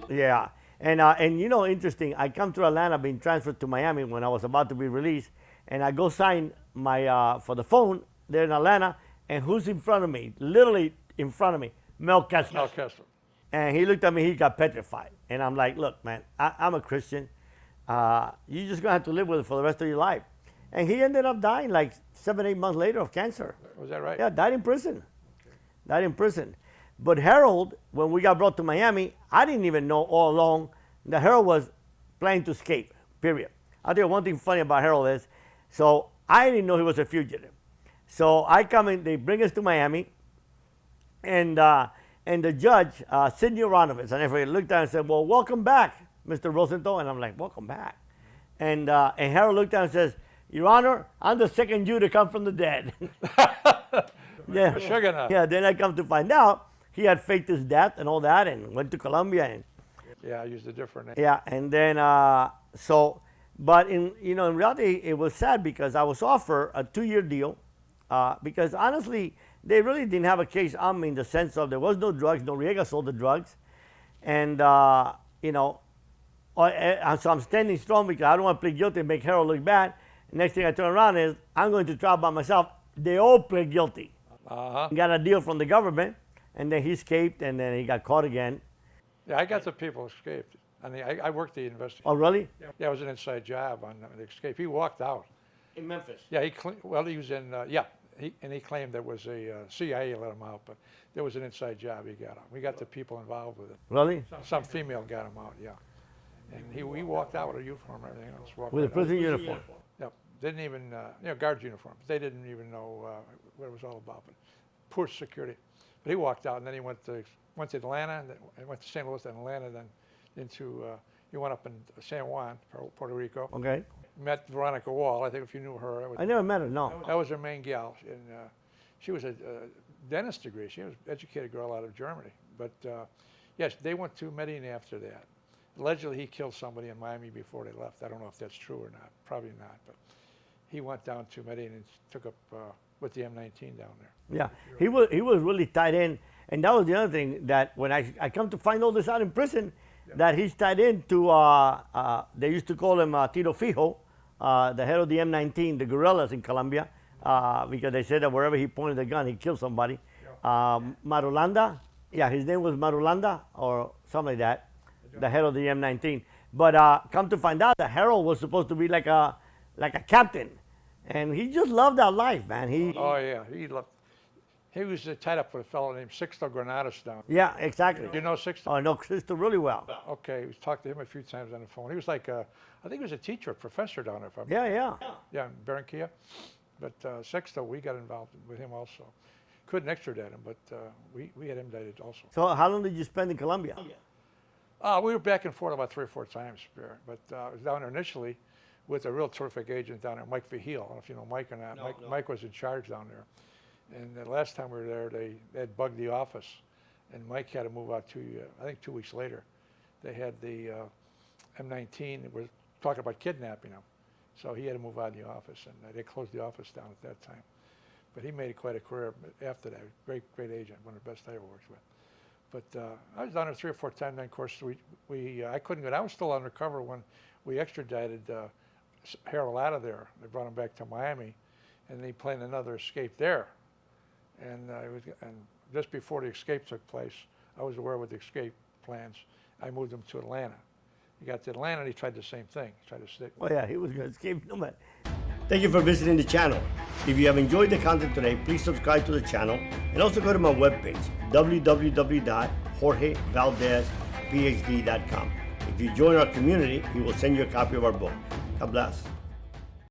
Yeah, and you know, interesting. I come to Atlanta, being transferred to Miami when I was about to be released, and I go sign my for the phone there in Atlanta, and who's in front of me? Literally in front of me, Mel Kessler. Mel Kessler. And he looked at me. He got petrified, and I'm like, "Look, man, I'm a Christian. You're just gonna have to live with it for the rest of your life." And he ended up dying like 7, 8 months later of cancer. Was that right? Yeah, died in prison. Okay. Died in prison. But Harold, when we got brought to Miami, I didn't even know all along that Harold was planning to escape, period. I'll tell you one thing funny about Harold is, so I didn't know he was a fugitive. So I come in, they bring us to Miami, and the judge, Sidney Aronovitz, and everybody looked at him and said, "Well, welcome back, Mr. Rosenthal." And I'm like, "Welcome back." And Harold looked at him and says, "Your Honor, I'm the second Jew to come from the dead." Yeah. Yeah, then I come to find out he had faked his death and all that and went to Colombia. And yeah, I used a different name. yeah, and then, but in reality, it was sad because I was offered a 2-year deal because honestly, they really didn't have a case on me in the sense of there was no drugs, Noriega sold the drugs. And, so I'm standing strong because I don't want to plead guilty and make Harold look bad. Next thing I turn around is, I'm going to trial by myself. They all pled guilty. Got a deal from the government, and then he escaped, and then he got caught again. Yeah, I got the people escaped. I mean, I worked the investigation. Oh, really? Yeah, it was an inside job on the escape. He walked out. In Memphis? Yeah, he was in, he claimed there was a CIA let him out, but there was an inside job he got out. We got the people involved with it. Really? Some female got him out, yeah. And he walked out with a uniform and everything else. With a prison uniform? Yep. Didn't even, guard uniform. They didn't even know what it was all about. But poor security. But he walked out, and then he went to Atlanta, and went to St. Louis, then Atlanta, then into, he went up in San Juan, Puerto Rico. Okay. Met Veronica Wall. I think if you knew her. I never met her, no. That was her main gal. And she was a dentist degree. She was an educated girl out of Germany. But yes, they went to Medellin after that. Allegedly, he killed somebody in Miami before they left. I don't know if that's true or not. Probably not. But he went down to Medellin and took up with the M19 down there. Yeah, he was really tied in, and that was the other thing that when I come to find all this out in prison, that he's tied into. They used to call him Tito Fijo, the head of the M19, the guerrillas in Colombia, because they said that wherever he pointed the gun, he killed somebody. Marulanda, yeah, his name was Marulanda or something like that, the head of the M19. But come to find out that Harold was supposed to be like a captain. And he just loved that life, man. Oh yeah, he was tied up with a fellow named Sixto Granados down. Yeah, exactly. You know Sixto? Oh, I know Sixto really well. Okay, we talked to him a few times on the phone. He was like, I think he was a teacher, a professor down there. Yeah. Yeah, in Barranquilla. But Sixto, we got involved with him also. Couldn't extradite him, but we had him indicted also. So how long did you spend in Colombia? We were back and forth about 3 or 4 times, but I was down there initially with a real terrific agent down there, Mike Vigil. I don't know if you know Mike or not. No. Mike was in charge down there. And the last time we were there, they had bugged the office, and Mike had to move out I think 2 weeks later. They had the M19, that was talking about kidnapping him. So he had to move out of the office, and they closed the office down at that time. But he made quite a career after that. Great agent, one of the best I ever worked with. But I was down there 3 or 4 times, and of course, I couldn't go. I was still undercover when we extradited Harold out of there. They brought him back to Miami, and he planned another escape there. And just before the escape took place, I was aware of the escape plans. I moved him to Atlanta. He got to Atlanta, and he tried the same thing. He tried to stick. Oh yeah, he was going to escape no matter. Thank you for visiting the channel. If you have enjoyed the content today, please subscribe to the channel, and also go to my webpage, www.jorgevaldespphd.com. If you join our community, we will send you a copy of our book. God bless.